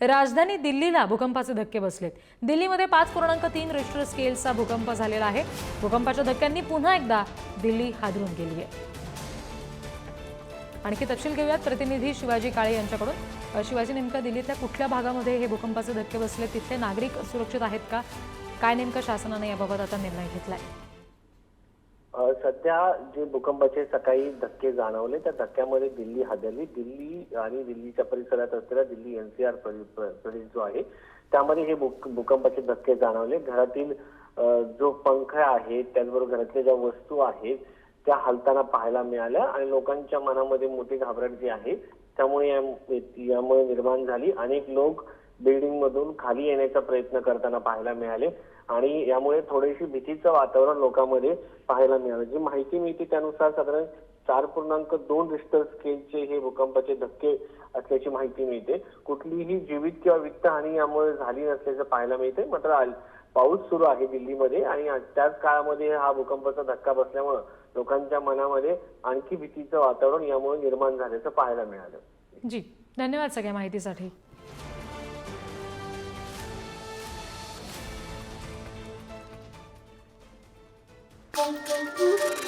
राजधानी दिल्लीला भूकंपाचे धक्के बसलेत। दिल्लीमध्ये 5.3 रिश्टर स्केलचा भूकंप झालेला आहे। भूकंपाच्या धक्क्यांनी पुन्हा एकदा दिल्ली हादरून गेली आहे। आणखी तपशील घेऊयात प्रतिनिधी शिवाजी काळे यांच्याकडून। शिवाजी, नेमका दिल्लीतल्या कुठल्या भागामध्ये हे भूकंपाचे धक्के बसले? तिथले नागरिक सुरक्षित आहेत का? काय नेमका शासनाने याबाबत आता निर्णय घेतलाय? सध्या जे भूकंपाचे सकाळी धक्के जाणवले त्या धक्क्यामध्ये दिल्ली हादरली। दिल्ली आणि दिल्लीच्या परिसरात असलेला दिल्ली एनसीआर प्रदेश जो आहे त्यामध्ये हे भूकंपाचे धक्के जाणवले। घरातील जो पंखा आहे त्याचबरोबर घरातल्या ज्या वस्तू आहेत त्या हलताना पाहायला मिळाल्या आणि लोकांच्या मनामध्ये मोठी घाबरट जी आहे त्यामुळे यामुळे निर्माण झाली। अनेक लोक बिल्डिंग मधून खाली येण्याचा प्रयत्न करताना पाहायला मिळाले आणि यामुळे थोडीशी भीतीचं वातावरण लोकांमध्ये पाहायला मिळालं। जी माहिती मिळते त्यानुसार साधारण 4.2 रिश्टर स्केलचे हे भूकंपाचे धक्के असल्याची माहिती मिळते। कुठलीही जीवित किंवा वित्तहानी यामुळे झाली नसल्याचं पाहायला मिळते। मात्र पाऊस सुरू आहे दिल्लीमध्ये आणि त्याच काळामध्ये हा भूकंपाचा धक्का बसल्यामुळे लोकांच्या मनामध्ये आणखी भीतीचं वातावरण यामुळे निर्माण झाल्याचं पाहायला मिळालं। जी, धन्यवाद सगळ्या माहितीसाठी। Thank you.